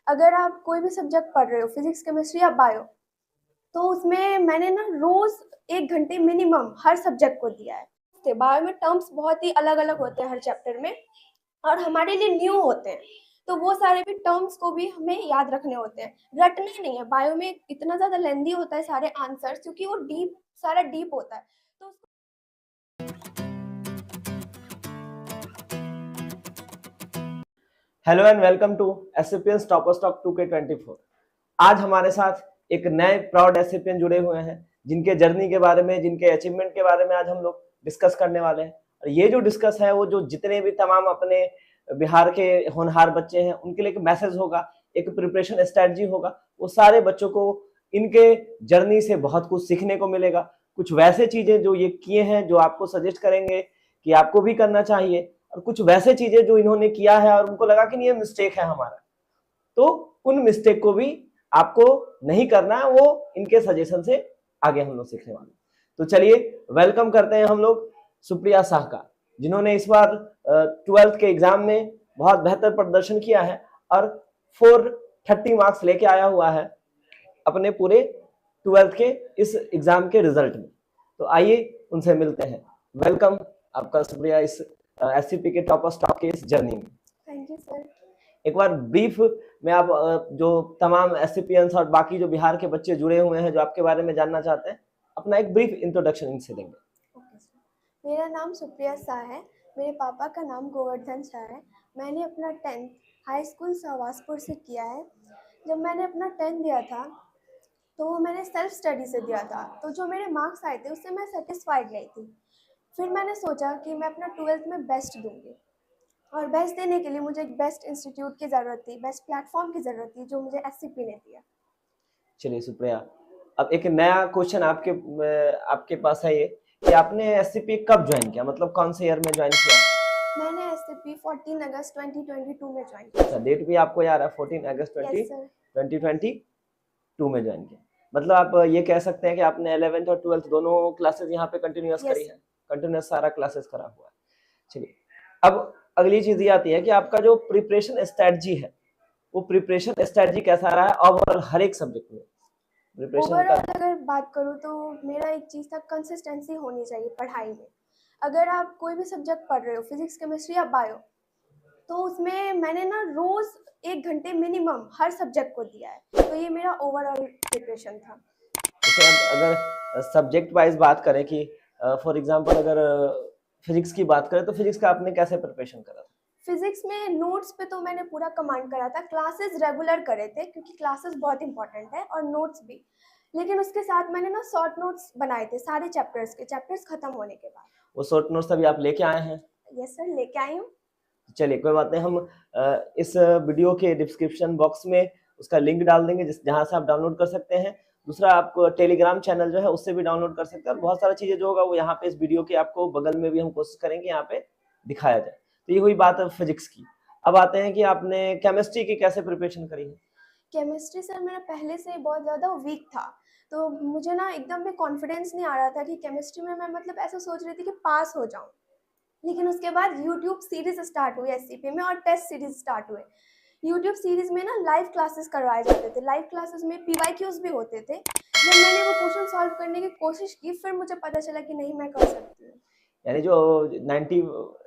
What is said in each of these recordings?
अगर आप कोई भी सब्जेक्ट पढ़ रहे हो, फिजिक्स, केमिस्ट्री या बायो, तो उसमें मैंने ना रोज 1 घंटे मिनिमम हर सब्जेक्ट को दिया है। तो बायो में टर्म्स बहुत ही अलग अलग होते हैं हर चैप्टर में, और हमारे लिए न्यू होते हैं, तो वो सारे भी टर्म्स को भी हमें याद रखने होते हैं। रटने नहीं है, बायो में इतना ज़्यादा लेंदी होता है सारे आंसर्स, क्योंकि वो डीप, सारा डीप होता है। तो हेलो एंड वेलकम टू एससीपियंस टॉपर स्टॉक 2K24। आज हमारे साथ एक नए प्राउड एससीपियन जुड़े हुए हैं, जिनके जर्नी के बारे में, जिनके अचीवमेंट के बारे में आज हम लोग डिस्कस करने वाले हैं। और ये जो डिस्कस है वो जो जितने भी तमाम अपने बिहार के होनहार बच्चे हैं उनके लिए एक मैसेज होगा, एक प्रिपरेशन स्ट्रेटजी होगा। वो सारे बच्चों को इनके जर्नी से बहुत कुछ सीखने को मिलेगा। कुछ वैसे चीजें जो ये किए हैं जो आपको सजेस्ट करेंगे कि आपको भी करना चाहिए, और कुछ वैसे चीजें जो इन्होंने किया है और उनको लगा कि नहीं ये मिस्टेक है हमारा, तो उन मिस्टेक को भी आपको नहीं करना है। वो इनके सजेशन से आगे हम लोग सीखने वाले। तो चलिए वेलकम करते हैं हम लोग सुप्रिया शाह का, जिन्होंने इस बार 12th के एग्जाम में बहुत बेहतर प्रदर्शन किया है और 430 मार्क्स लेके आया हुआ है अपने पूरे 12th के इस एग्जाम के रिजल्ट में। तो आइए उनसे मिलते हैं। वेलकम आपका सुप्रिया इस एससीपी के टॉपर स्टॉक के इस जर्नी में। Thank you sir. एक बार ब्रीफ में आप जो तमाम एससीपियंस और बाकी जो बिहार के बच्चे जुड़े हुए हैं जो आपके बारे में जानना चाहते हैं, अपना एक ब्रीफ इंट्रोडक्शन इनसे देंगे। ओके सर, मेरा नाम सुप्रिया शाह है। मेरे पापा का नाम गोवर्धन शाह है। मैंने अपना 10th हाई स्कूल सहवासपुर से किया है। जब मैंने अपना 10th दिया था तो वो मैंने सेल्फ स्टडी से दिया था, तो जो मेरे मार्क्स आए थे उससे मैं सेटिस्फाइड नहीं थी। फिर मैंने सोचा कि मैं अपना 12th में बेस्ट दूंगी, और बेस्ट देने के लिए मुझे एक बेस्ट इंस्टीट्यूट की ज़रूरत थी, बेस्ट प्लेटफॉर्म की ज़रूरत थी, जो मुझे एससीपी ने दिया। चलिए सुप्रिया, अब एक नया क्वेश्चन आपके पास है ये कि आपने एससीपी कब ज्वाइन किया, मतलब कौन से ईयर में ज्वाइन किया? मैंने एससीपी 14 अगस्त 2022 में ज्वाइन किया। अच्छा, डेट भी आपको याद है, 14 अगस्त यस सर। 2022 में ज्वाइन किया। मतलब आप ये कह सकते हैं कि आपने 11th और 12th दोनों क्लासेस यहाँ पे कंटिन्यूअस यस करी है, कंटिन्यूअस सारा क्लासेस करा हुआ है। चलिए, अब अगली चीज ये आती है कि आपका जो प्रिपरेशन स्ट्रेटजी है, वो प्रिपरेशन स्ट्रेटजी कैसा रहा है ओवरऑल हर एक सब्जेक्ट में प्रिपरेशन का? ओवरऑल अगर बात करूँ तो मेरा एक चीज़ था, कंसिस्टेंसी होनी चाहिए पढ़ाई में। अगर आप कोई भी सब्जेक्ट पढ़ रहे हो, फिजिक्स, केमिस्ट्री या बायो, तो उसमें मैंने ना रोज 1 घंटे मिनिमम हर सब्जेक्ट को दिया है। तो ये मेरा ओवरऑल प्रिपरेशन था। जैसे अगर सब्जेक्ट वाइज बात करें कि फॉर एग्जांपल अगर फिजिक्स की बात करें, तो फिजिक्स का आपने कैसे प्रिपरेशन करा था? फिजिक्स में नोट्स पे तो मैंने पूरा कमांड करा था। क्लासेस रेगुलर करे थे, क्योंकि क्लासेस बहुत इंपॉर्टेंट है, और नोट्स भी। लेकिन उसके साथ मैंने ना शॉर्ट नोट्स बनाए थे सारे चैप्टर्स के, चैप्टर्स खत्म होने के बाद। वो शॉर्ट नोट्स अभी आप लेके आए हैं? यस सर, लेके आई हूँ। चलिए कोई बात नहीं, हम इस वीडियो के डिस्क्रिप्शन बॉक्स में उसका लिंक डाल देंगे जहां से आप डाउनलोड कर सकते हैं। दूसरा, आप टेलीग्राम चैनल जो है उससे भी डाउनलोड कर सकते हैं, और बहुत सारी चीजें जो होगा वो यहाँ पे इस वीडियो के आपको बगल में भी हम कोशिश करेंगे यहाँ पे दिखाया जाए। तो ये हुई बात है फिजिक्स की। अब आते हैं कि आपने केमिस्ट्री की कैसे प्रिपरेशन करी है? केमिस्ट्री सर मेरा पहले से बहुत ज़्यादा वीक था, तो मुझे ना एकदम भी कॉन्फिडेंस नहीं आ रहा था कि केमिस्ट्री में मैं मतलब ऐसा सोच रही थी कि पास हो जाऊँ। लेकिन उसके बाद यूट्यूब सीरीज स्टार्ट हुई एससीपी में, और टेस्ट सीरीज स्टार्ट हुए। यूट्यूब सीरीज में ना लाइव क्लासेस करवाए जाते थे। लाइव क्लासेस में पीवाईक्यूज भी होते थे। जब मैंने वो क्वेश्चन सॉल्व करने की कोशिश की, फिर मुझे पता चला कि नहीं, मैं कर सकती हूँ। यानी जो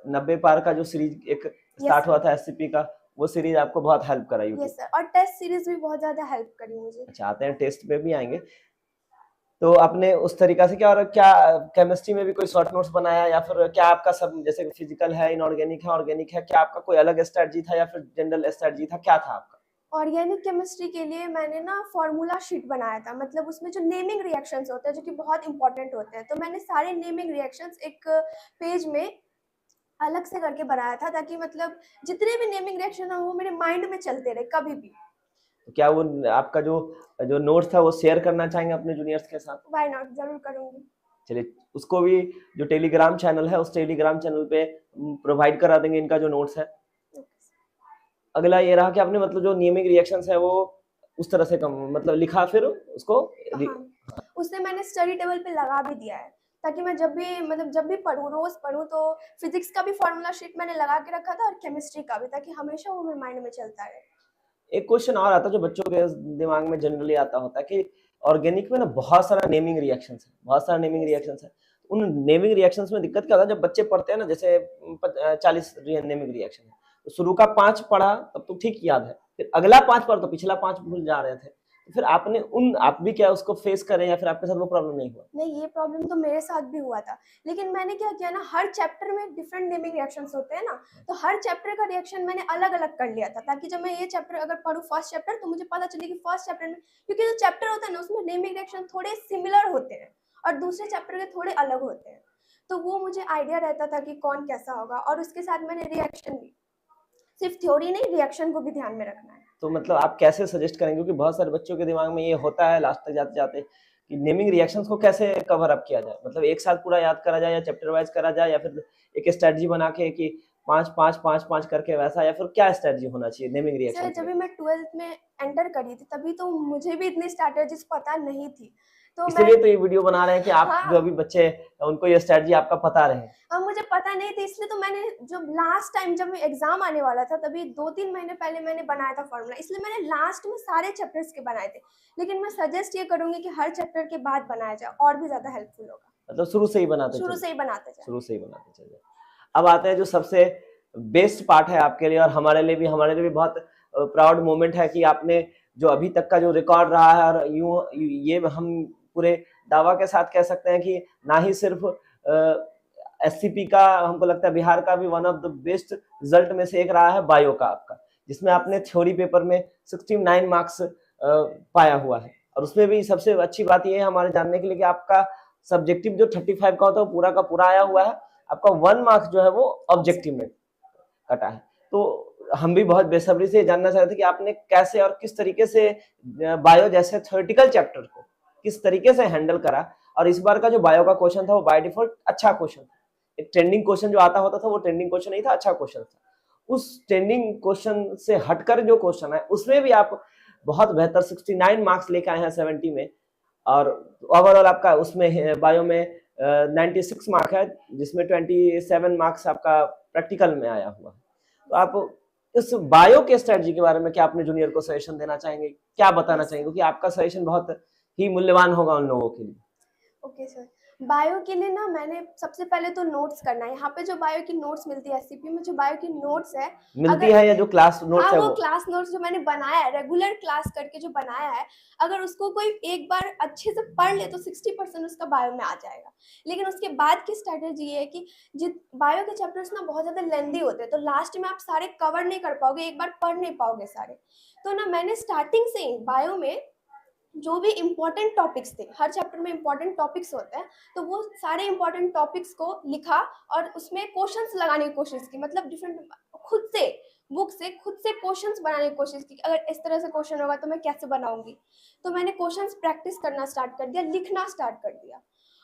90 पार का जो सीरीज एक स्टार्ट हुआ था एससीपी का, वो सीरीज आपको बहुत हेल्प करा यूट्यूब? यस सर, और टेस्ट सीरीज भी बहुत ज़्यादा हेल्प करी मुझे। अच्छा, आते हैं टेस्ट पे भी आएंगे। तो आपने उस तरीका से क्या, और क्या केमिस्ट्री में भी कोई शॉर्ट नोट्स बनाया, या फिर क्या आपका सब जैसे फिजिकल है, इनऑर्गेनिक है, ऑर्गेनिक है, क्या आपका कोई अलग स्ट्रेटजी था या फिर जनरल स्ट्रेटजी था, क्या था आपका? ऑर्गेनिक केमिस्ट्री के लिए मैंने ना फॉर्मूला शीट बनाया था, मतलब उसमें जो नेमिंग रिएक्शंस होते हैं जो कि बहुत इंपॉर्टेंट होते हैं, तो मैंने सारे नेमिंग रिएक्शंस एक पेज में अलग से करके बनाया था, ताकि मतलब जितने भी नेमिंग रिएक्शन हो वो मेरे माइंड में चलते रहे कभी भी। तो क्या वो आपका जो जो नोट्स था वो शेयर करना चाहेंगे अपने जूनियर्स के साथ? व्हाई नॉट, जरूर करूंगी। चलिए, उसको भी जो टेलीग्राम चैनल है उस टेलीग्राम चैनल पे प्रोवाइड करा देंगे इनका जो नोट्स है। अगला ये रहा कि आपने मतलब जो नेमिंग रिएक्शंस है वो उस तरह से कम मतलब लिखा, फिर उसको हाँ, उससे मैंने स्टडी टेबल पे लगा भी दिया है, ताकि मैं जब भी पढूं, रोज पढूं, तो फिजिक्स का भी फॉर्मूला शीट मैंने लगा के रखा था और केमिस्ट्री का भी, ताकि हमेशा वो मेरे माइंड में चलता रहे। एक क्वेश्चन और आता है जो बच्चों के दिमाग में जनरली आता होता है कि ऑर्गेनिक में ना बहुत सारा नेमिंग रिएक्शंस है, बहुत सारा नेमिंग रिएक्शंस है। उन नेमिंग रिएक्शंस में दिक्कत क्या होता है, जब बच्चे पढ़ते हैं ना, जैसे 40 नेमिंग रिएक्शन है, तो शुरू का 5 पढ़ा तब तो ठीक याद है, फिर अगला 5 पढ़ा तो पिछला 5 भूल जा रहे थे। तो फिर आप भी क्या उसको फेस करें या फिर आपके साथ वो प्रॉब्लम नहीं हुआ? नहीं, ये प्रॉब्लम तो मेरे साथ भी हुआ था, लेकिन मैंने क्या किया ना, हर चैप्टर में डिफरेंट नेमिंग रिएक्शंस होते हैं ना, तो हर चैप्टर का रिएक्शन मैंने अलग अलग कर लिया था, ताकि जब मैं ये चैप्टर अगर पढ़ूँ फर्स्ट चैप्टर, तो मुझे पता चले कि फर्स्ट चैप्टर में, क्योंकि जो चैप्टर होता है ना उसमें नेमिंग रिएक्शन थोड़े सिमिलर होते हैं और दूसरे चैप्टर के थोड़े अलग होते हैं, तो वो मुझे आइडिया रहता था कि कौन कैसा होगा। और उसके साथ मैंने रिएक्शन भी, सिर्फ थ्योरी नहीं, रिएक्शन को भी ध्यान में रखना है। तो मतलब आप कैसे सजेस्ट करेंगे, क्योंकि बहुत सारे बच्चों के दिमाग में ये होता है लास्ट तक जाते जाते कि नेमिंग रिएक्शंस को कैसे कवर अप किया जाए, मतलब एक साथ पूरा याद करा जाए या चैप्टर वाइज करा जाए, या फिर एक स्ट्रेटजी बना के कि 5-5-5-5 करके वैसा, या फिर क्या स्ट्रेटजी होना चाहिए नेमिंग रिएक्शन सर, के जब लिए? भी मैं 12th में एंटर करी थी, तभी तो मुझे भी इतनी स्ट्रैटेजीज पता नहीं थी, तो मैं, इसीलिए तो ये वीडियो बना रहे हैं कि आप जो हाँ, अभी बच्चे उनको ये स्ट्रेटजी आपका पता रहे। अब मुझे पता नहीं थी, इसलिए तो मैंने जब लास्ट टाइम जब एग्जाम आने वाला था, तभी 2-3 महीने पहले मैंने बनाया था फॉर्मूला, इसलिए मैंने लास्ट में सारे चैप्टर्स के बनाए थे। लेकिन मैं सजेस्ट ये करूंगी कि हर चैप्टर के बाद बनाया जाए, और भी ज्यादा हेल्पफुल होगा। मतलब शुरू से ही बनाते शुरू चले, से ही बनाते जाए। शुरू से ही बनाते चले। अब आते हैं जो सबसे बेस्ट पार्ट है आपके लिए और हमारे लिए भी बहुत प्राउड मोमेंट है कि आपने जो अभी तक का जो रिकॉर्ड रहा है, और यूं ये हम पूरे दावा के साथ कह सकते हैं कि ना ही सिर्फ एससीपी का, हमको लगता है बिहार का भी one of the best result में से एक रहा है बायो का आपका, जिसमें आपने थ्योरी पेपर में 69 मार्क्स पाया हुआ है। और उसमें भी सबसे अच्छी बात यह है हमारे जानने के लिए कि आपका सब्जेक्टिव जो 35 का होता है वो पूरा का पूरा आया हुआ है, आपका 1 मार्क्स जो है वो ऑब्जेक्टिव में कटा है। तो हम भी बहुत बेसब्री से जानना चाहते थे कि आपने कैसे और किस तरीके से बायो जैसे थ्योरेटिकल चैप्टर को किस तरीके से हैंडल करा, और इस बार का जो बायो का क्वेश्चन था वो बाय डिफॉल्ट अच्छा क्वेश्चन था। एक ट्रेंडिंग क्वेश्चन जो आता होता था वो ट्रेंडिंग क्वेश्चन नहीं था, अच्छा क्वेश्चन था। उस ट्रेंडिंग क्वेश्चन से हटकर जो क्वेश्चन है उसमें भी आप बहुत बेहतर 69 मार्क्स लेके आए हैं 70 में, और ओवरऑल आपका उसमें बायो में 96 मार्क है, जिसमें 27 मार्क्स आपका प्रैक्टिकल में आया हुआ है। तो आप इस बायो के स्ट्रेटजी के बारे में क्या अपने जूनियर को सजेशन देना चाहेंगे, क्या बताना चाहेंगे, क्योंकि आपका सजेशन बहुत ही मूल्यवान होगा उन लोगों के लिए। ओके सर, बायो के लिए ना मैंने सबसे पहले तो नोट्स करना है। यहाँ पे जो बायो की नोट्स मिलती है एससीपी में, जो बायो की नोट्स है, मिलती है या जो क्लास नोट्स हाँ, है वो क्लास नोट्स जो मैंने बनाया है, रेगुलर क्लास करके जो बनाया है, अगर उसको कोई एक बार अच्छे से पढ़ ले तो 60% उसका बायो में आ जाएगा। लेकिन उसके बाद की स्ट्रैटेजी ये है कि बायो के चैप्टर्स ना बहुत ज़्यादा लेंदी होते हैं, तो लास्ट में आप सारे कवर नहीं कर पाओगे, एक बार पढ़ नहीं पाओगे सारे। तो ना मैंने स्टार्टिंग से ही बायो में जो भी इम्पोर्टेंट टॉपिक्स थे, हर चैप्टर में इम्पोर्टेंट टॉपिक्स होते हैं, तो वो सारे इम्पोर्टेंट टॉपिक्स को लिखा और उसमें क्वेश्चंस लगाने की कोशिश की, मतलब डिफरेंट, खुद से बुक से खुद से क्वेश्चंस बनाने की कोशिश की, अगर इस तरह से क्वेश्चन होगा तो मैं कैसे बनाऊंगी। तो मैंने क्वेश्चंस प्रैक्टिस करना स्टार्ट कर दिया, लिखना स्टार्ट कर दिया।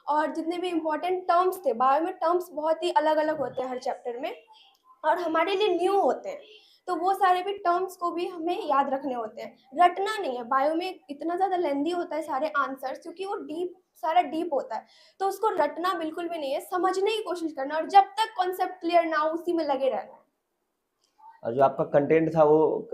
और जितने भी इम्पोर्टेंट टर्म्स थे, बायो में टर्म्स बहुत ही अलग अलग होते हैं हर चैप्टर में, और हमारे लिए न्यू होते हैं, तो वो सारे भी टर्म्स को भी हमें याद रखने होते हैं। रटना नहीं है, बायो में इतना ज़्यादा लेंदी होता है सारे आंसर्स, क्योंकि वो सारा डीप होता है, तो उसको रटना बिल्कुल भी नहीं है, समझने की कोशिश करना, और जब तक कॉन्सेप्ट क्लियर ना हो उसी में लगे रहना है। और जो आपका कंटेंट था वो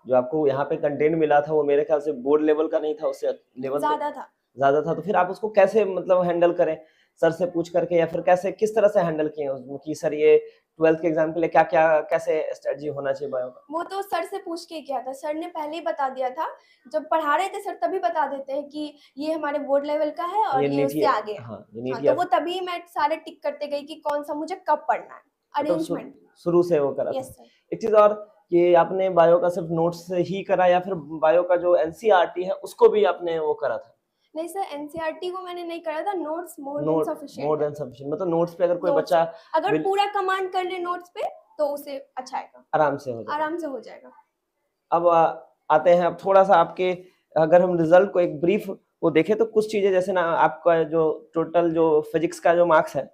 जो आपको यहाँ पे कंटेंट मिला था वो मेरे ख्याल से बोर्ड लेवल का नहीं था, उससे लेवल ज्यादा था। तो फिर आप उसको कैसे मतलब हैंडल करें, सर से पूछ करके, या फिर कैसे किस तरह से हैंडल किए उसमें कि सर ये 12th के एग्जाम के लिए क्या क्या कैसे स्ट्रेटजी होना चाहिए बायो का? वो तो सर से पूछ के किया था, सर ने पहले ही बता दिया था, जब पढ़ा रहे थे सर तभी बता देते हैं कि ये हमारे बोर्ड लेवल का है और ये उससे आगे है। हाँ, तो वो तभी मैं सारे टिक करते गई कि कौन सा मुझे कब पढ़ना है, अरेंजमेंट शुरू से वो करा था। Yes sir. एक चीज और कि आपने बायो का सिर्फ नोट्स से ही करा या फिर बायो का जो एनसीईआरटी है उसको भी आपने वो करा था? नहीं सर, एनसीईआरटी को मैंने नहीं करा था, नोट्स मोर देन सफिशिएंट। मतलब नोट्स पे अगर कोई बच्चा अगर पूरा कमांड कर ले नोट्स पे तो उसे अच्छा आएगा, आराम से हो जाएगा। अब आते हैं, अब थोड़ा सा आपके, अगर हम रिजल्ट को एक ब्रीफ वो देखें तो कुछ चीजें, जैसे ना आपका जो टोटल जो फिजिक्स का जो मार्क्स है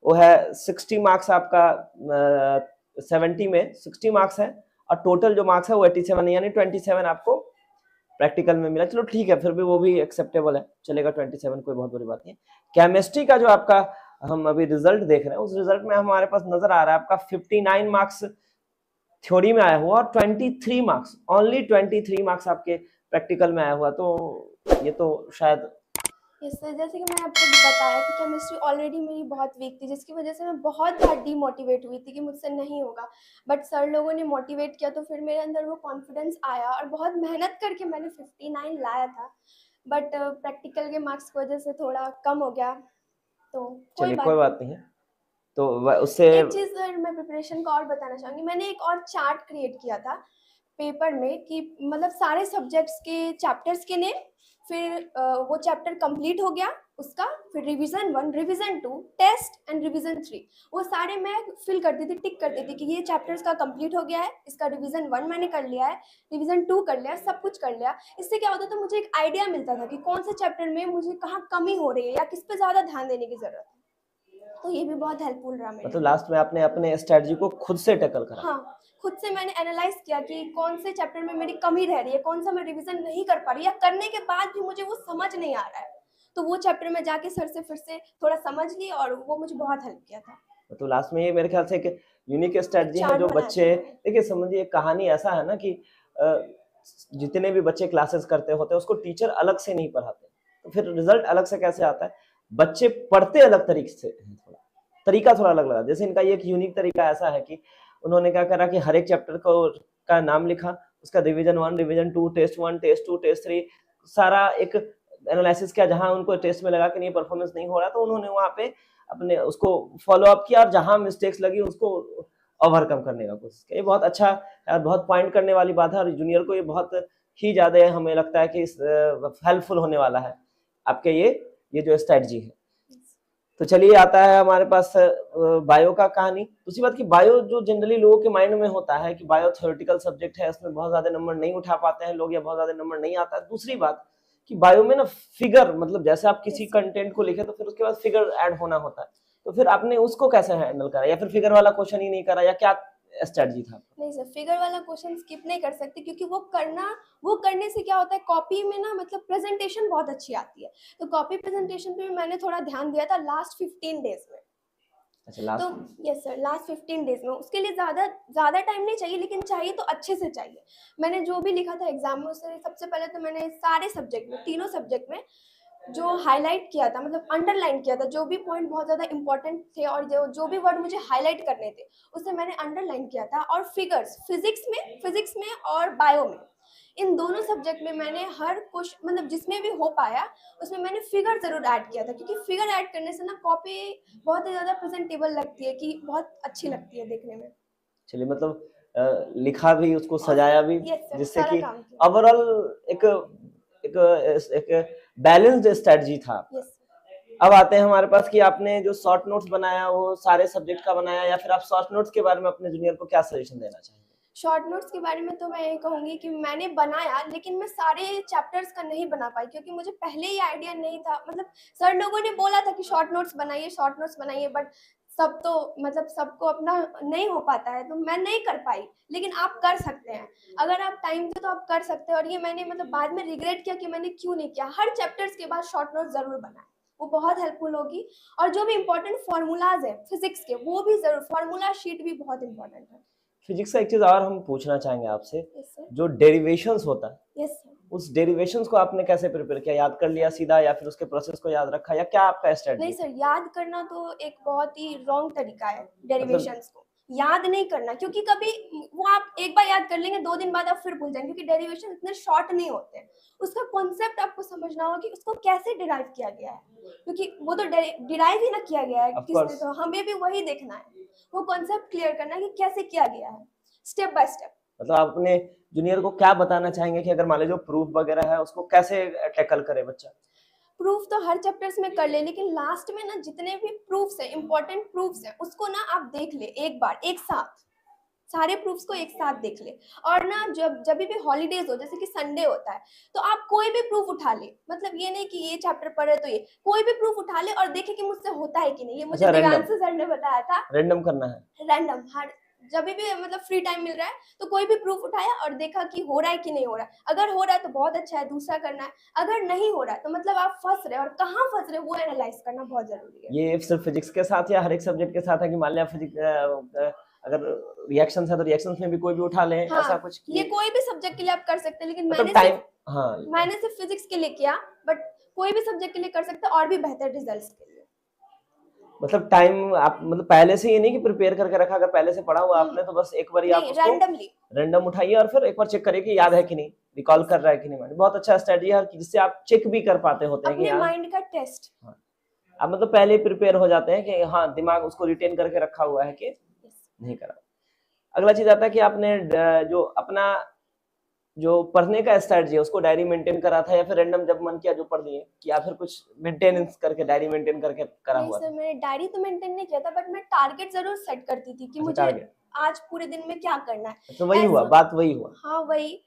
वो है 60 मार्क्स आपका 70 में 60 मार्क्स है, और टोटल जो मार्क्स है वो 87, यानी 27 आपको प्रैक्टिकल में मिला। चलो ठीक है, फिर भी वो भी एक्सेप्टेबल है, चलेगा, 27 कोई बहुत बड़ी बात नहीं है। केमिस्ट्री का जो आपका हम अभी रिजल्ट देख रहे हैं उस रिजल्ट में हमारे पास नजर आ रहा है आपका 59 मार्क्स थ्योरी में आया हुआ और 23 मार्क्स, ओनली 23 मार्क्स आपके प्रैक्टिकल में आया हुआ, तो ये तो शायद इससे जैसे कि मैंने आपको बताया कि केमिस्ट्री ऑलरेडी मेरी बहुत वीक थी, जिसकी वजह से मैं बहुत बार डीमोटिवेट हुई थी कि मुझसे नहीं होगा। बट सर लोगों ने मोटिवेट किया तो फिर मेरे अंदर वो कॉन्फिडेंस आया और बहुत मेहनत करके मैंने 59 लाया था। बट प्रैक्टिकल के मार्क्स की वजह से थोड़ा कम हो गया, तो कोई चलिए बात कोई बात नहीं। नहीं है। तो उससे एक चीज़ सर मैं प्रिपरेशन का और बताना चाहूँगी, मैंने एक और चार्ट क्रिएट किया था पेपर में कि मतलब सारे सब्जेक्ट्स के चैप्टर्स के नेम, फिर वो चैप्टर कंप्लीट हो गया उसका, फिर revision 1, revision 2, test and revision 3, वो सारे मैं फिल करती थी, टिक करती थी कि ये चैप्टर्स का कंप्लीट हो गया है, इसका रिवीजन 1 मैंने कर लिया है, रिवीजन 2 कर लिया, सब कुछ कर लिया। इससे क्या होता था, मुझे एक आइडिया मिलता था कि कौन से चैप्टर में मुझे कहाँ कमी हो रही है या किस पे ज़्यादा ध्यान देने की ज़रूरत है। तो ये भी बहुत हेल्पफुल रहा मेरे मतलब लिए। लास्ट में आपने अपने स्ट्रेटजी को खुद से टैकल करा। हाँ, खुद से मैंने एनालाइज किया कि कौन से चैप्टर में मेरी कमी रह रही है, कौन सा मैं रिवीजन नहीं कर पा रही, या करने के बाद भी मुझे वो समझ नहीं आ रहा है, तो वो चैप्टर में जाके सर से फिर से थोड़ा समझ ली और वो मुझे बहुत हेल्प किया था। तो लास्ट में ये मेरे ख्याल से एक यूनिक स्ट्रेटजी है चार्ट जो बनाया था बच्चे, मैंने। देखिए समझिए कहानी ऐसा है ना कि जितने भी बच्चे क्लासेस करते होते हैं उसको टीचर अलग से नहीं पढ़ाते, तो फिर रिजल्ट अलग से कैसे आता है, बच्चे पढ़ते अलग तरीके से हैं, थोड़ा तरीका थोड़ा अलग लगा। जैसे इनका ये एक यूनिक तरीका ऐसा है कि उन्होंने क्या करा कि हर एक चैप्टर को का नाम लिखा, उसका revision 1, revision 2, test 1, test 2, test 3 सारा एक एनालिसिस किया। जहां उनको टेस्ट में लगा कि नहीं परफॉर्मेंस नहीं हो रहा तो उन्होंने वहां पे अपने उसको फॉलो अप किया और जहां मिस्टेक्स लगी उसको ओवरकम करने का कोशिश किया। ये बहुत अच्छा और बहुत पॉइंट करने वाली बात है और जूनियर को ये बहुत ही ज्यादा हमें लगता है कि हेल्पफुल होने वाला है आपके ये जो स्ट्रेटजी है। तो चलिए आता है हमारे पास बायो का कहानी। दूसरी बात कि बायो जो जनरली लोगों के माइंड में होता है कि बायो थ्योरेटिकल सब्जेक्ट है, उसमें बहुत ज्यादा नंबर नहीं उठा पाते हैं लोग या बहुत ज्यादा नंबर नहीं आता है। दूसरी बात कि बायो में ना फिगर, मतलब जैसे आप किसी कंटेंट को लिखे तो फिर उसके बाद फिगर ऐड होना होता है, तो फिर आपने उसको कैसे हैंडल करा, या फिर फिगर वाला क्वेश्चन ही नहीं करा, या क्या स्ट्रेटजी था? नहीं सर, फिगर वाला क्वेश्चन स्किप नहीं कर सकते, क्योंकि वो करने से क्या होता है, कॉपी में ना मतलब प्रेजेंटेशन बहुत अच्छी आती है। तो कॉपी प्रेजेंटेशन पे मैंने थोड़ा ध्यान दिया था लास्ट 15 डेज में। अच्छा तो last yes sir, last 15 days में, उसके लिए ज़्यादा टाइम नहीं चाहिए, लेकिन चाहिए तो अच्छे से चाहिए। मैंने जो भी लिखा था एग्जाम में, उससे सबसे पहले तो मैंने सारे सब्जेक्ट में, तीनों सब्जेक्ट में जो हाईलाइट किया था, मतलब अंडरलाइन किया था, जो भी पॉइंट बहुत ज़्यादा इंपॉर्टेंट थे और जो भी वर्ड मुझे हाईलाइट करने थे उसे मैंने अंडरलाइन किया था। और फिगर्स फिजिक्स में और बायो में, इन दोनों सब्जेक्ट में मैंने हर क्वेश्चन, मतलब जिसमें भी हो पाया उसमें मैंने फिगर ज़रूर ऐड किया था, क्योंकि फिगर ऐड करने से ना कॉपी बहुत ही ज़्यादा प्रेजेंटेबल लगती है, कि बहुत अच्छी लगती है देखने में। चलिए मतलब लिखा भी, उसको सजाया भी, यस सर, जिससे सारा कि काम किया। ओवरऑल एक एक एक बैलेंस्ड स्ट्रेटजी था। यस। अब आते हैं हमारे पास कि आपने जो शॉर्ट नोट्स बनाया वो सारे सब्जेक्ट का बनाया, या फिर आप शॉर्ट नोट्स के बारे में अपने जूनियर को क्या सजेशन देना चाहेंगे? शॉर्ट नोट्स के बारे में तो मैं ये कहूँगी कि मैंने बनाया, लेकिन मैं सारे चैप्टर्स का नहीं बना पाई, क्योंकि मुझे पहले ही आइडिया नहीं था। मतलब सर लोगों ने बोला था कि शॉर्ट नोट्स बनाइए, बट सब तो मतलब सबको अपना नहीं हो पाता है, तो मैं नहीं कर पाई। लेकिन आप कर सकते हैं, अगर आप टाइम दे तो आप कर सकते हैं। और ये मैंने मतलब बाद में रिग्रेट किया कि मैंने क्यों नहीं किया। हर चैप्टर्स के बाद शॉर्ट नोट्स ज़रूर बनाएं, वो बहुत हेल्पफुल होगी। और जो भी इंपॉर्टेंट फार्मूलाज है फिजिक्स के, वो भी ज़रूर, फार्मूला शीट भी बहुत इंपॉर्टेंट है। फिजिक्स का एक चीज और हम पूछना चाहेंगे आपसे, यस सर। जो डेरिवेशंस होता है यस सर। उस डेरिवेशंस को आपने कैसे प्रिपेयर किया, याद कर लिया सीधा, या फिर उसके प्रोसेस को याद रखा, या क्या आपका स्ट्रेटजी नहीं था? सर, याद करना तो एक बहुत ही रॉन्ग तरीका है मतलब डेरिवेशंस को। याद नहीं करना, क्योंकि कभी वो आप एक बार याद कर लेंगे, 2 दिन बाद आप फिर भूल जाएंगे, क्योंकि डेरिवेशन इतने शॉर्ट नहीं होते हैं। उसका कॉन्सेप्ट आपको समझना होगा कि उसको कैसे डिराइव किया गया है, क्योंकि वो तो डिराइव ही ना किया गया है ऑफ किसने, कोर्स, तो हमें भी वही देखना है। वो कॉन्सेप्ट क्लियर करना है कि कैसे किया गया है, स्टेप बाय स्टेप। मतलब आप अपने जूनियर को क्या बताना चाहेंगे कि अगर मान लीजिए प्रूफ वगैरह है उसको कैसे टैकल करे बच्चा? प्रूफ तो हर चैप्टर्स में कर ले, लेकिन लास्ट में ना जितने भी प्रूफ्स हैं, इंपॉर्टेंट प्रूफ्स हैं, उसको ना आप देख ले एक बार एक साथ, सारे प्रूफ्स को एक साथ देख ले। और ना जब भी हॉलीडेज हो, जैसे कि संडे होता है, तो आप कोई भी प्रूफ उठा ले। मतलब ये नहीं कि ये चैप्टर पढ़े तो ये, कोई भी प्रूफ उठा ले और देखे कि मुझसे होता है कि नहीं। ये मुझे अच्छा, दिव्यांशु सर ने बताया था। रैंडम करना है। रैंडम, हर जब भी मतलब फ्री टाइम मिल रहा है तो कोई भी प्रूफ उठाया और देखा कि हो रहा है कि नहीं हो रहा है। अगर हो रहा है तो बहुत अच्छा है, दूसरा करना है। अगर नहीं हो रहा है तो मतलब आप फंस रहे हैं, और कहाँ फंस रहे हैं वो एनालाइज करना बहुत जरूरी है। ये सिर्फ फिजिक्स के साथ या हर एक सब्जेक्ट के साथ है कि मान लिया फिजिक्स अगर रिएक्शंस है तो रिएक्शंस में भी कोई भी उठा ले, हाँ, ऐसा कुछ ये कोई भी सब्जेक्ट के लिए आप कर सकते हैं, लेकिन मतलब टाइम, हाँ मैंने सिर्फ फिजिक्स के लिए किया, बट कोई भी सब्जेक्ट के लिए कर सकते हैं और भी बेहतर रिजल्ट्स के लिए। मतलब टाइम आप मतलब पहले से ये नहीं कि प्रिपेयर करके रखा, अगर पहले से पढ़ा हुआ आपने तो बस एक बार आप नहीं, उसको रैंडम उठाइए और फिर एक बार चेक करिए कि याद है कि नहीं, रिकॉल कर रहा है कि नहीं माइंड। बहुत अच्छा स्ट्रेटजी है जिससे आप चेक भी कर पाते होते हैं कि अपने माइंड का टेस्ट। हाँ, आप मतलब पहले प्रिपेयर हो जाते हैं कि हाँ दिमाग उसको रिटेन करके रखा हुआ है कि नहीं करा। अगला चीज आता है कि आपने जो अपना जो पढ़ने का स्ट्रेटजी है उसको डायरी मेंटेन करा था या फिर रैंडम जब मन किया जो पढ़ लिए, कि या फिर कुछ मेंटेनेंस करके डायरी मेंटेन करके करा हुआ नहीं था? सर, मैंने डायरी तो मेंटेन नहीं किया था, बट मैं टारगेट जरूर सेट करती थी कि मुझे टारगेट, आज पूरे दिन में क्या करना है। तो वही हुआ, बात वही हुआ। हाँ वही,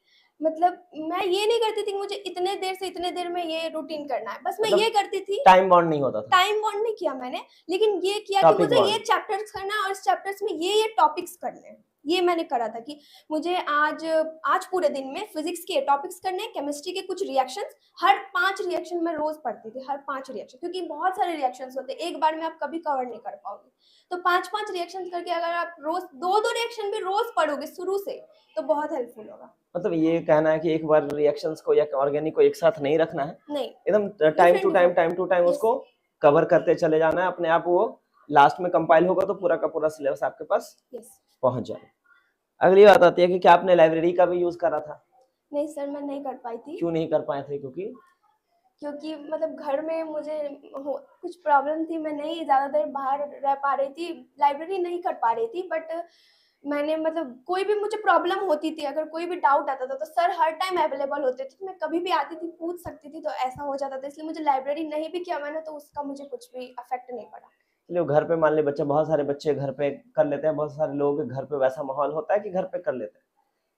मतलब मैं ये नहीं करती थी कि मुझे इतने देर से इतने देर में ये रूटीन करना है, बस मैं मतलब ये करती थी। टाइम बाउंड नहीं होता था? टाइम बाउंड नहीं किया मैंने, लेकिन ये किया कि मुझे ये चैप्टर्स करना है और इस चैप्टर्स में ये टॉपिक्स करने हैं। ये मैंने करा था कि मुझे आज पूरे दिन में फिजिक्स के टॉपिक्स करने हैं, केमिस्ट्री के कुछ रिएक्शंस, हर 5 रिएक्शन मैं रोज पढ़ती थी, हर 5 रिएक्शन, क्योंकि बहुत सारे रिएक्शंस होते हैं, एक बार में आप कभी कवर नहीं कर पाओगे। तो 5-5 रिएक्शंस करके अगर आप रोज 2-2 रिएक्शन भी रोज पढ़ोगे शुरू से, तो बहुत हेल्पफुल होगा। मतलब ये कहना है कि एक बार रिएक्शंस को या ऑर्गेनिक को एक साथ नहीं रखना है, नहीं, एकदम टाइम टू टाइम उसको कवर करते चले जाना है, अपने आप वो लास्ट में कंपाइल होगा तो पूरा का पूरा सिलेबस आपके पास पहुंच जाएगा। अगली बात आती है कि क्या आपने लाइब्रेरी का भी यूज करा था? नहीं सर, मैं नहीं कर पाई थी। क्यों नहीं कर पाए थे? क्योंकि मतलब घर में मुझे कुछ प्रॉब्लम थी, मैं नहीं ज़्यादा देर बाहर रह पा रही थी, लाइब्रेरी नहीं कर पा रही थी। बट मैंने मतलब कोई भी मुझे प्रॉब्लम होती थी, अगर कोई भी डाउट आता था तो सर हर टाइम अवेलेबल होते थे, मैं कभी भी आती थी पूछ सकती थी, तो ऐसा हो जाता था। इसलिए मुझे लाइब्रेरी नहीं भी किया मैंने, तो उसका मुझे कुछ भी अफेक्ट नहीं पड़ा। चलिए, घर पे मान ले बच्चे, बहुत सारे बच्चे घर पे कर लेते हैं, बहुत सारे लोगों के घर पे वैसा माहौल होता है कि घर पे कर लेते हैं,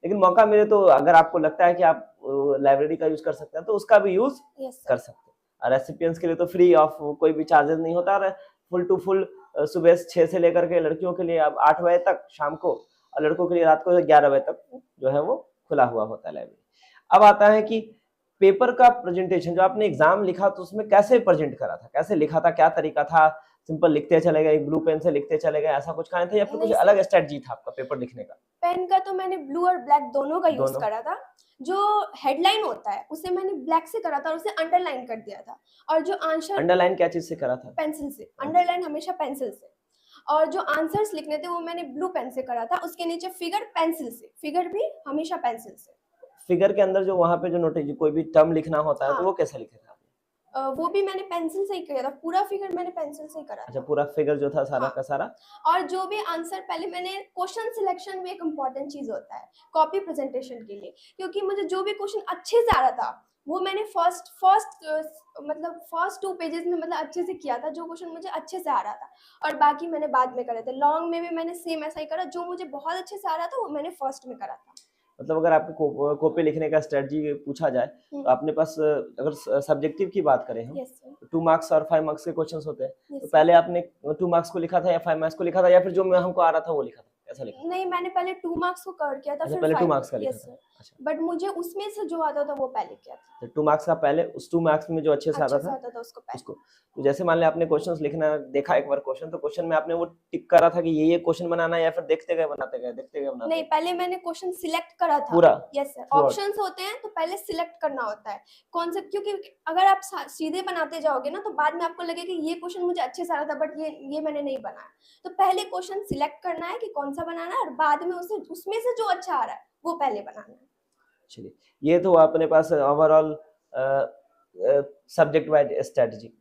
लेकिन मौका मिले तो अगर आपको लगता है कि आप लाइब्रेरी का यूज कर सकते हैं तो उसका भी यूज कर सकते हैं। और रेसिपिएंट्स के लिए तो फ्री ऑफ, कोई भी चार्जेस नहीं होता, और फुल टू फुल सुबह 6 से लेकर के लड़कियों के लिए अब 8 बजे तक शाम को, और लड़कों के लिए रात को 11 बजे तक जो है वो खुला हुआ होता है लाइब्रेरी। अब आता है कि पेपर का प्रेजेंटेशन, जो आपने एग्जाम लिखा तो उसमें कैसे प्रेजेंट करा था, कैसे लिखा था, क्या तरीका था? सिंपल लिखते चले गए, ब्लू पेन से लिखते चले गए, ऐसा कुछ करना था या फिर कुछ अलग स्ट्रेटजी था आपका पेपर लिखने का? पेन का तो मैंने ब्लू और ब्लैक दोनों का यूज करा था। जो हेडलाइन होता है उसे मैंने ब्लैक से करा था और उसे अंडरलाइन कर दिया था। और जो आंसर, अंडरलाइन क्या चीज से करा था? पेंसिल से। अंडरलाइन हमेशा पेंसिल से। और जो आंसर्स लिखने थे वो मैंने ब्लू पेन से करा था, उसके नीचे फिगर पेंसिल से, फिगर भी हमेशा पेंसिल से। फिगर के अंदर जो वहां पे जो नोटेज कोई भी टर्म लिखना होता है, तो वो कैसे लिखे थे? वो भी मैंने पेंसिल से ही किया था, पूरा फिगर मैंने पेंसिल से ही करा था। अच्छा, पूरा फिगर जो था सारा का सारा। और जो भी आंसर, पहले मैंने क्वेश्चन सिलेक्शन में एक इम्पॉर्टेंट चीज होता है कॉपी प्रेजेंटेशन के लिए, क्योंकि मुझे जो भी क्वेश्चन अच्छे से आ रहा था वो मैंने फर्स्ट 2 पेजेस में मतलब अच्छे से किया था, जो क्वेश्चन मुझे अच्छे से आ रहा था, और बाकी मैंने बाद में करे थे। लॉन्ग में भी मैंने सेम ऐसा ही करा, जो मुझे बहुत अच्छे से आ रहा था वो मैंने फर्स्ट में करा था। मतलब अगर आपको कॉपी लिखने का स्ट्रेटजी पूछा जाए तो अपने पास, अगर सब्जेक्टिव की बात करें हम, 2 मार्क्स और 5 मार्क्स के क्वेश्चंस होते हैं, तो पहले आपने 2 मार्क्स को लिखा था या 5 मार्क्स को लिखा था, या फिर जो हमको आ रहा था वो लिखा था, ऐसा लिखा? नहीं, मैंने पहले 2 मार्क्स को कवर किया था, फिर पहले 2 मार्क्स का लिखा था। अच्छा, बट मुझे उसमें से जो आता था वो पहले किया था। तो 2 मार्क्स का पहले, उस 2 मार्क्स में जो अच्छे से आता था उसको। तो जैसे मान ले आपने क्वेश्चंस लिखना देखा एक बार क्वेश्चन, तो क्वेश्चन में आपने वो टिक करा था कि ये क्वेश्चन बनाना है, या फिर देखते गए बनाते गए, देखते गए बनाते? नहीं, पहले मैंने क्वेश्चन सिलेक्ट करा था पूरा। यस सर, ऑप्शंस होते हैं तो पहले सिलेक्ट करना होता है कौन सा, क्योंकि अगर आप सीधे बनाते जाओगे ना तो बाद में आपको लगेगा कि ये क्वेश्चन मुझे अच्छे से आ रहा था बट ये मैंने नहीं बनाया। तो पहले क्वेश्चन सिलेक्ट करना है कि कौन सा बनाना है, और बाद में उसमें से जो अच्छा आ रहा है वो पहले बनाना है। चलिए, ये तो अपने पास ओवरऑल सब्जेक्ट वाइज स्ट्रेटजी।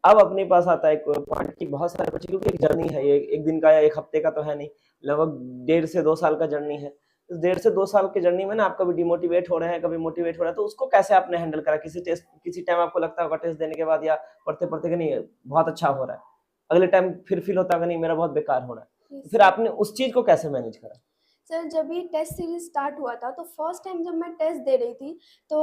अब अपने पास आता है एक पॉइंट की, बहुत सारे बच्चे, क्योंकि एक जर्नी है, ये एक दिन का या एक हफ्ते का तो है नहीं, लगभग 1.5 से 2 साल का जर्नी है। इस 1.5 से 2 साल की जर्नी में ना आप कभी डिमोटिवेट हो रहे हैं, कभी मोटिवेट हो रहे हैं, तो उसको कैसे आपने हैंडल करा? किसी टाइम आपको लगता होगा टेस्ट देने के बाद या पढ़ते पढ़ते कि नहीं बहुत अच्छा हो रहा है, अगले टाइम फिर फील होता है कि नहीं मेरा बहुत बेकार हो रहा है, फिर आपने उस चीज को कैसे मैनेज करा? सर, जब भी टेस्ट सीरीज स्टार्ट हुआ था तो फर्स्ट टाइम जब मैं टेस्ट दे रही थी तो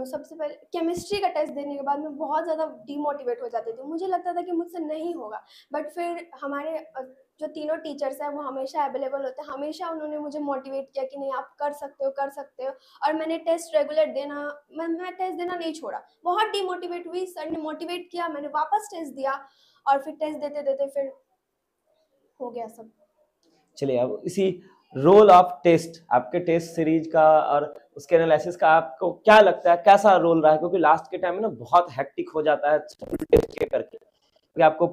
सबसे पहले केमिस्ट्री का टेस्ट देने के बाद मैं बहुत ज़्यादा डीमोटिवेट हो जाती थी, मुझे लगता था कि मुझसे नहीं होगा। बट फिर हमारे जो तीनों टीचर्स हैं वो हमेशा अवेलेबल होते हैं, हमेशा उन्होंने मुझे मोटिवेट किया कि नहीं आप कर सकते हो, कर सकते हो। और मैंने टेस्ट रेगुलर देना, मैं टेस्ट देना नहीं छोड़ा। बहुत डीमोटिवेट हुई, सर ने मोटिवेट किया, मैंने वापस टेस्ट दिया, और फिर टेस्ट देते देते फिर हो गया सब। चलिए अब इसी रोल ऑफ टेस्ट, आपके टेस्ट सीरीज का और उसके एनालिसिस का आपको क्या लगता है, कैसा रोल रहा है? क्योंकि लास्ट के टाइम में ना बहुत हेक्टिक हो जाता है टेस्ट के करके, क्योंकि आपको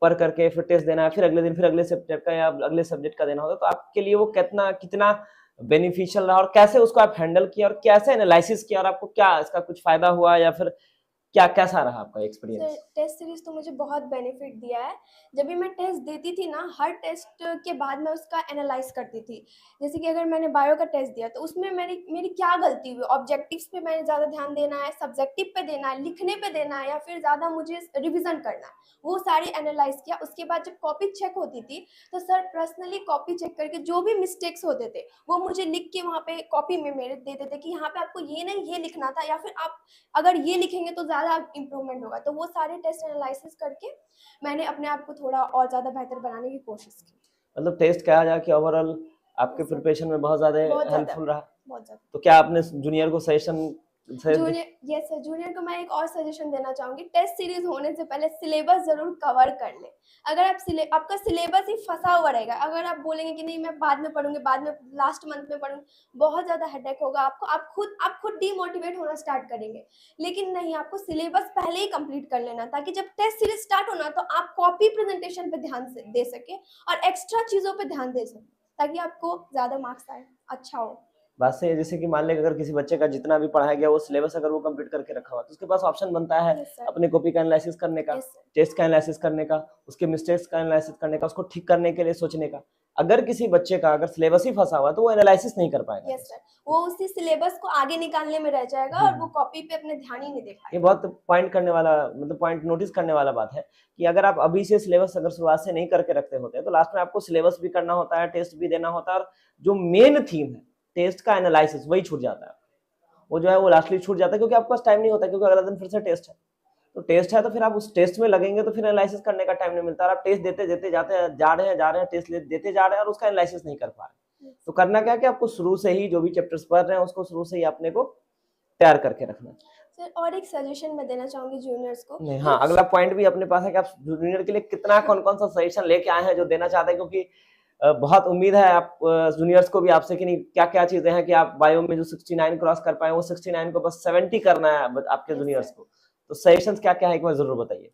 पढ़ करके फिर टेस्ट देना है, फिर अगले दिन फिर अगले सब्जेक्ट का या अगले सब्जेक्ट का देना होगा, तो आपके लिए वो कितना कितना बेनिफिशियल रहा और कैसे उसको आप हैंडल किया और कैसे एनालिसिस किया और आपको क्या इसका कुछ फायदा हुआ या फिर क्या कैसा रहा आपका एक्सपीरियंस? टेस्ट सीरीज तो मुझे बहुत बेनिफिट दिया है। जब भी मैं टेस्ट देती थी ना, हर टेस्ट के बाद मैं उसका एनालाइज करती थी। जैसे कि अगर मैंने बायो का टेस्ट दिया तो उसमें मेरी मेरी क्या गलती हुई, ऑब्जेक्टिव्स पे मैंने ज़्यादा ध्यान देना है, सब्जेक्टिव पे देना है, लिखने पे देना है, या फिर ज़्यादा मुझे रिविजन करना है, वो सारी एनालाइज किया। उसके बाद जब कॉपी चेक होती थी तो सर पर्सनली कॉपी चेक करके जो भी मिस्टेक्स होते थे वो मुझे लिख के वहाँ पे कॉपी में मेरे देते थे कि यहाँ पे आपको ये नहीं ये लिखना था, या फिर आप अगर ये लिखेंगे तो ज़्यादा इम्प्रूवमेंट होगा। तो वो सारे टेस्ट एनालिसिस करके मैंने अपने आप को थोड़ा और ज़्यादा बेहतर बनाने की कोशिश की। मतलब टेस्ट कहा जाए कि ओवरऑल आपके प्रिपरेशन में बहुत ज़्यादा हेल्पफुल रहा। बहुत ज़्यादा। तो क्या आपने जूनियर को suggestion junior, yes sir, junior को मैं एक और सजेशन देना चाहूँगी, टेस्ट सीरीज होने से पहले सिलेबस ज़रूर कवर कर लें। अगर आपका सिलेबस ही फंसा हुआ रहेगा, अगर आप बोलेंगे कि नहीं मैं बाद में पढ़ूँगी, बाद में लास्ट मंथ में पढ़ूँगी, बहुत ज़्यादा हेडेक होगा आपको, आप खुद डीमोटिवेट होना स्टार्ट करेंगे। लेकिन नहीं, आपको सिलेबस पहले ही कंप्लीट कर लेना, ताकि जब टेस्ट सीरीज स्टार्ट हो ना तो आप कॉपी प्रेजेंटेशन पे ध्यान दे सकें और एक्स्ट्रा चीज़ों पे ध्यान दे सकें, ताकि आपको ज़्यादा मार्क्स आए, अच्छा हो। बात सही है। जैसे कि मान लें अगर किसी बच्चे का जितना भी पढ़ाया गया वो सिलेबस अगर वो कंप्लीट करके रखा हुआ तो उसके पास ऑप्शन बनता है यस सर। अपने कॉपी का एनालिसिस करने का, यस सर। टेस्ट का एनालिसिस करने का, उसके मिस्टेक्स का एनालिसिस करने का, उसको ठीक करने के लिए सोचने का। अगर किसी बच्चे का अगर सिलेबस ही फंसा हुआ तो वो एनालिसिस नहीं कर पाएगा। यस सर, वो उसी सिलेबस को आगे निकालने में रह जाएगा और वो कॉपी पे अपने ध्यान ही नहीं दे ये पाएगा। बहुत पॉइंट करने वाला मतलब पॉइंट नोटिस करने वाला बात है कि अगर आप अभी से सिलेबस अगर शुरुआत से नहीं करके रखते होते तो लास्ट में आपको सिलेबस भी करना होता है, टेस्ट भी देना होता है और जो मेन थीम है टेस्ट का एनालिसिस वही छूट जाता है। वो जो है वो लास्टली छूट जाता है क्योंकि आपके पास टाइम नहीं होता, क्योंकि अगला दिन फिर से टेस्ट है। तो टेस्ट है तो फिर आप उस टेस्ट में लगेंगे तो फिर एनालिसिस करने का टाइम नहीं मिलता और आप टेस्ट देते देते जाते जा रहे हैं टेस्ट देते जा रहे हैं और उसका एनालिसिस नहीं कर पा रहे। तो करना क्या कि आपको शुरू से ही जो भी चैप्टर्स पढ़ रहे हैं उसको शुरू से ही अपने को तैयार करके रखना है। सर और एक सजेशन मैं देना चाहूंगी जूनियर्स को। नहीं, हाँ, अगला पॉइंट भी अपने पास है कि आप जूनियर के लिए कितना कौन-कौन सा सजेशन लेके आए हैं जो देना चाहते हैं, क्योंकि बहुत उम्मीद है आप जूनियर्स को भी आपसे कि नहीं क्या-क्या चीजें हैं कि आप बायो में जो 69 क्रॉस कर पाए वो 69 को बस 70 करना है आपके जूनियर्स को। तो सजेशंस क्या-क्या है एक बार जरूर बताइए।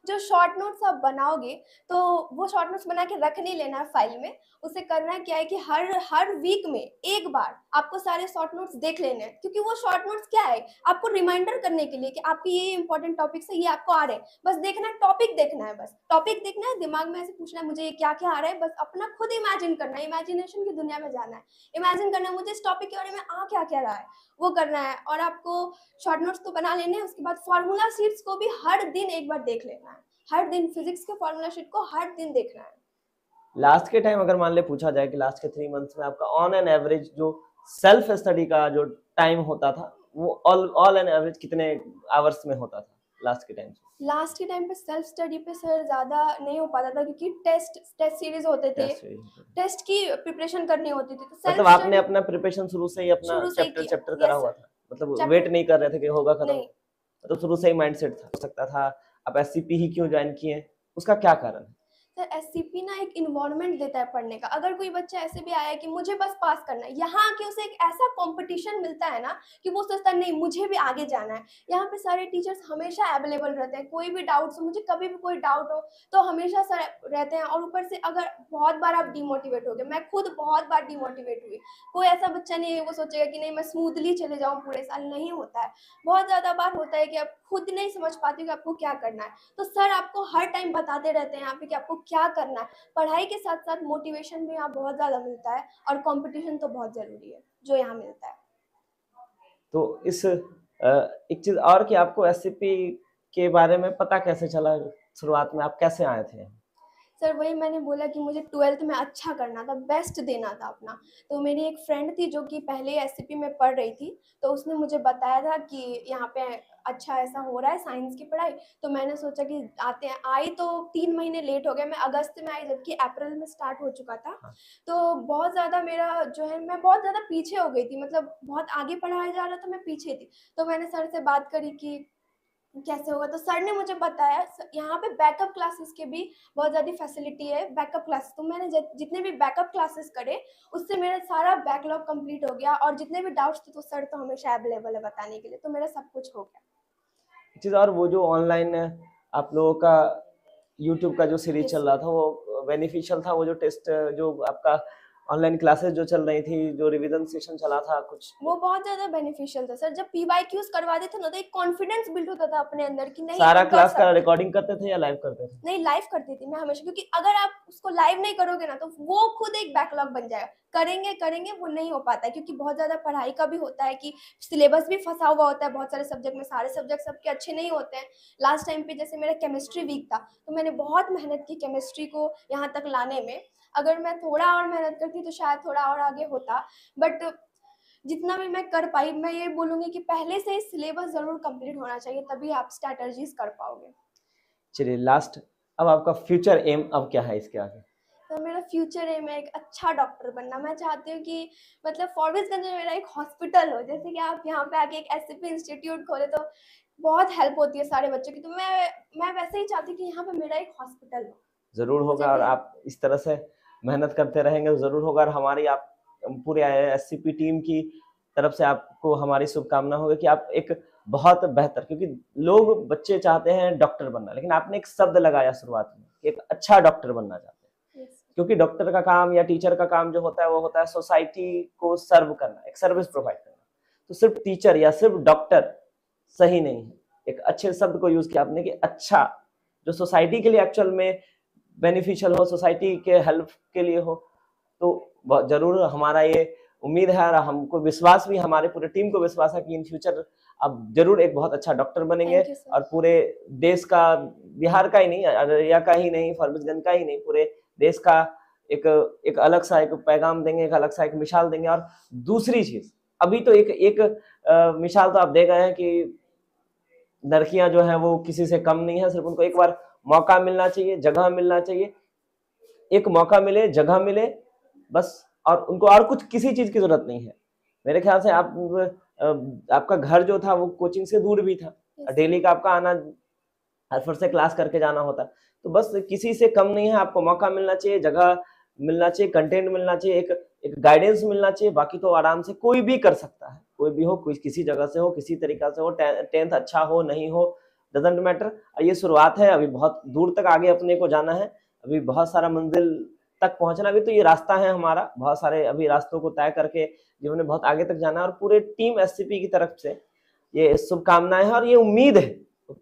जो शॉर्ट नोट्स आप बनाओगे तो वो शॉर्ट नोट्स बना के रख नहीं लेना है फाइल में। उसे करना क्या है कि हर वीक में एक बार आपको सारे शॉर्ट नोट्स देख लेने हैं, क्योंकि वो शॉर्ट नोट्स क्या है, आपको रिमाइंडर करने के लिए कि आपके ये इंपॉर्टेंट टॉपिक्स है, ये आपको आ रहे हैं। बस देखना है, टॉपिक देखना है, बस टॉपिक देखना है, दिमाग में ऐसे पूछना है मुझे ये क्या क्या आ रहा है, बस अपना खुद इमेजिन करना है, इमेजिनेशन की दुनिया में जाना है, इमेजिन करना है मुझे इस टॉपिक के बारे में आ क्या क्या रहा है, वो करना है। और आपको शॉर्ट नोट्स तो बना लेने हैं, उसके बाद फॉर्मूला शीट्स को भी हर दिन एक बार देख लेना है। हर दिन फिजिक्स के फॉर्मूला शीट को हर दिन देखना है। लास्ट के टाइम अगर मान ले पूछा जाए कि लास्ट के 3 मंथ्स में आपका ऑन एन एवरेज जो सेल्फ स्टडी का जो टाइम होता था वो ऑल एन एवरेज कितने आवर्स में होता था लास्ट के टाइम? लास्ट के टाइम पे सेल्फ स्टडी पे सर ज़्यादा नहीं हो पाता था, क्योंकि टेस्ट सीरीज होते थे, टेस्ट की प्रिपरेशन करनी होती थी। तो मतलब आपने अपना प्रिपरेशन शुरू से ही अपना चैप्टर करा हुआ था, मतलब वेट नहीं कर रहे थे कि होगा खत्म, तो शुरू से ही माइंडसेट था हो सकता था। आप एससीपी ही क्यों ज्वाइन किए, उसका क्या कारण है? सर एससीपी ना एक इन्वायरमेंट देता है पढ़ने का। अगर कोई बच्चा ऐसे भी आया है कि मुझे बस पास करना है, यहाँ आके उसे एक ऐसा कंपटीशन मिलता है ना कि वो सोचता है नहीं मुझे भी आगे जाना है। यहाँ पे सारे टीचर्स हमेशा अवेलेबल रहते हैं, कोई भी डाउट्स हो, मुझे कभी भी कोई डाउट हो तो हमेशा सर रहते हैं। और ऊपर से अगर बहुत बार आप डिमोटिवेट हो गए, मैं खुद बहुत बार डिमोटिवेट हुई, कोई ऐसा बच्चा नहीं है वो सोचेगा कि नहीं मैं स्मूथली चले जाऊँ पूरे साल, नहीं होता है। बहुत ज़्यादा बार होता है कि आप खुद नहीं समझ पाते कि आपको क्या करना है, तो सर आपको हर टाइम बताते रहते हैं यहाँ पे कि आपको क्या करना है। पढ़ाई के साथ साथ मोटिवेशन भी यहाँ बहुत ज़्यादा मिलता है और कंपटीशन तो बहुत ज़रूरी है जो यहाँ मिलता है। तो इस एक चीज और कि आपको एससीपी के बारे में पता कैसे चला, शुरुआत में आप कैसे आए थे? सर वही मैंने बोला कि मुझे 12th में अच्छा करना था, बेस्ट देना था अपना। तो मेरी एक फ्रेंड थी जो कि पहले एससीपी में पढ़ रही थी, तो उसने मुझे बताया था कि यहाँ पे अच्छा ऐसा हो रहा है साइंस की पढ़ाई। तो मैंने सोचा कि आते हैं, आई तो 3 महीने लेट हो गया, मैं अगस्त में आई जबकि अप्रैल में स्टार्ट हो चुका था। तो बहुत ज़्यादा मेरा जो है, मैं बहुत ज़्यादा पीछे हो गई थी, मतलब बहुत आगे पढ़ाया जा रहा था, मैं पीछे थी। तो मैंने सर से बात करी कि कैसे होगा, तो सर ने मुझे बताया यहाँ पे बैकअप क्लासेस के भी बहुत ज़्यादा फैसिलिटी है। बैकअप क्लासेस तो मैंने जितने भी बैकअप क्लासेस करे उससे मेरा सारा बैकलॉग कंप्लीट हो गया, और जितने भी डाउट्स थे तो सर तो हमेशा अवेलेबल है बताने के लिए, तो मेरा सब कुछ हो गया। चीज और वो जो ऑनलाइन आप लोगों का यूट्यूब का जो सीरीज यस चल रहा था वो बेनिफिशियल था, वो जो टेस्ट जो आपका ऑनलाइन क्लासेस जो चल रही थी, जो रिवीजन सेशन चला था कुछ, वो बहुत ज्यादा बेनिफिशियल था सर। जब पीवाईक्यूज करवाते थे ना तो एक कॉन्फिडेंस बिल्ड होता था अपने अंदर कि नहीं सारा हम कर क्लास का सकते हैं। रिकॉर्डिंग करते थे या लाइव करते थे? नहीं, लाइव करती थी मैं हमेशा, क्योंकि अगर आप उसको लाइव नहीं करोगे ना तो वो खुद एक बैकलॉग बन जाएगा। करेंगे करेंगे वो नहीं हो पाता है, क्योंकि बहुत ज़्यादा पढ़ाई का भी होता है कि सिलेबस भी फंसा हुआ होता है बहुत सारे सब्जेक्ट में, सारे सब्जेक्ट सबके अच्छे नहीं होते हैं। लास्ट टाइम पे जैसे मेरा केमिस्ट्री वीक था तो मैंने बहुत मेहनत की केमिस्ट्री को यहाँ तक लाने में। अगर मैं थोड़ा और मेहनत करती तो शायद थोड़ा और आगे होता, बट जितना भी मैं कर पाई, मैं ये बोलूँगी कि पहले से ही सिलेबस ज़रूर कंप्लीट होना चाहिए, तभी आप स्ट्रैटेजीज कर पाओगे। चलिए लास्ट, अब आपका फ्यूचर एम अब क्या है इसके आगे? तो मेरा फ्यूचर एम है एक अच्छा डॉक्टर बनना। मैं चाहती हूँ कि मतलब फॉरबिसगंज में मेरा एक हॉस्पिटल हो, जैसे कि आप यहाँ पे आके एक एससीपी इंस्टीट्यूट खोले तो बहुत हेल्प होती है सारे बच्चों की, तो मैं वैसे ही चाहती हूँ कि यहाँ पे मेरा एक हॉस्पिटल हो। जरूर मुझे होगा, और भी आप इस तरह से मेहनत करते रहेंगे तो जरूर होगा। और हमारी आप पूरे एससीपी टीम की तरफ से आपको हमारी शुभकामना होगी कि आप एक बहुत बेहतर, क्योंकि लोग बच्चे चाहते हैं डॉक्टर बनना, लेकिन आपने एक शब्द लगाया शुरुआत में कि एक अच्छा डॉक्टर बनना चाहते हैं। यस क्योंकि डॉक्टर का काम या टीचर का काम जो होता है वो होता है सोसाइटी को सर्व करना, एक सर्विस प्रोवाइड करना। तो सिर्फ टीचर या सिर्फ डॉक्टर सही नहीं है। एक अच्छे शब्द को यूज किया आपने कि अच्छा, जो सोसाइटी के लिए एक्चुअल में बेनिफिशियल हो, सोसाइटी के हेल्प के लिए हो। तो जरूर हमारा ये उम्मीद है और हमको विश्वास भी, हमारे पूरे टीम को विश्वास है कि इन फ्यूचर आप जरूर एक बहुत अच्छा डॉक्टर बनेंगे, थैंक यू और सर। पूरे देश का, बिहार का ही नहीं, अररिया का ही नहीं, फॉरबिसगंज का ही नहीं, पूरे देश का एक एक अलग सा एक पैगाम देंगे, एक अलग सा एक मिसाल देंगे। और दूसरी चीज, अभी तो एक मिसाल तो आप दे गए हैं कि लड़कियां जो है वो किसी से कम नहीं है, सिर्फ उनको एक बार मौका मिलना चाहिए, जगह मिलना चाहिए, एक मौका मिले, जगह मिले बस, और उनको और कुछ किसी चीज की जरूरत नहीं है। मेरे ख्याल से आपका घर जो था वो कोचिंग से दूर भी था, यस सर। डेली का आपका आना हर फर से क्लास करके जाना होता, तो बस किसी से कम नहीं है। आपको मौका मिलना चाहिए, जगह मिलना चाहिए, कंटेंट मिलना चाहिए, एक गाइडेंस मिलना चाहिए। बाकी तो आराम से कोई भी कर सकता है, कोई भी हो, कोई किसी जगह से हो, किसी तरीका से हो, टेंथ अच्छा हो नहीं हो, डजेंट मैटर। ये शुरुआत है, अभी बहुत दूर तक आगे अपने को जाना है, अभी बहुत सारा मंजिल तक पहुंचना। अभी तो ये रास्ता है हमारा, बहुत सारे अभी रास्तों को तय करके जीवन में बहुत आगे तक जाना है। और पूरे टीम एससीपी की तरफ से ये शुभकामनाएं हैं, और ये उम्मीद है,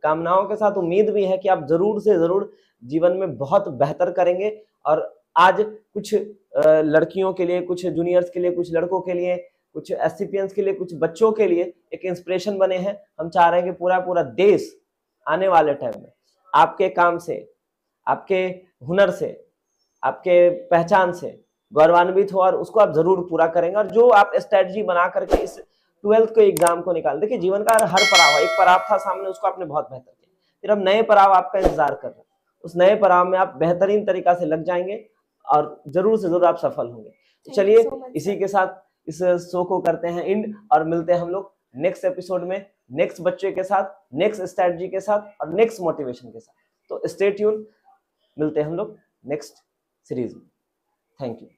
कामनाओं के साथ उम्मीद भी है कि आप जरूर से जरूर जीवन में बहुत बेहतर करेंगे। और आज कुछ लड़कियों के लिए, कुछ जूनियर्स के लिए, कुछ लड़कों के लिए, कुछ एससीपियंस के लिए, कुछ बच्चों के लिए एक इंस्पिरेशन बने हैं। हम चाह रहे हैं कि पूरा पूरा देश आने वाले टाइम में आपके काम से, आपके हुनर से, आपके पहचान से गौरवान्वित हो, और उसको आप जरूर पूरा करेंगे। और जो आप स्ट्रेटजी बना करके इस 12th के एग्जाम को निकाल, देखिए जीवन का हर पड़ाव है, एक पड़ाव था सामने, उसको आपने बहुत बेहतर किया, फिर अब नए पड़ाव आपका इंतजार कर रहे हैं, उस नए पड़ाव में आप बेहतरीन तरीका से लग जाएंगे और जरूर से जरूर आप सफल होंगे। तो थैंक यू चलिए सो मच इसी सर। के साथ इस शो को करते हैं एंड, और मिलते हैं हम लोग नेक्स्ट एपिसोड में, नेक्स्ट बच्चे के साथ, नेक्स्ट स्ट्रेटजी के साथ, और नेक्स्ट मोटिवेशन के साथ। तो स्टे ट्यून, मिलते हैं हम लोग नेक्स्ट सीरीज में। Thank you.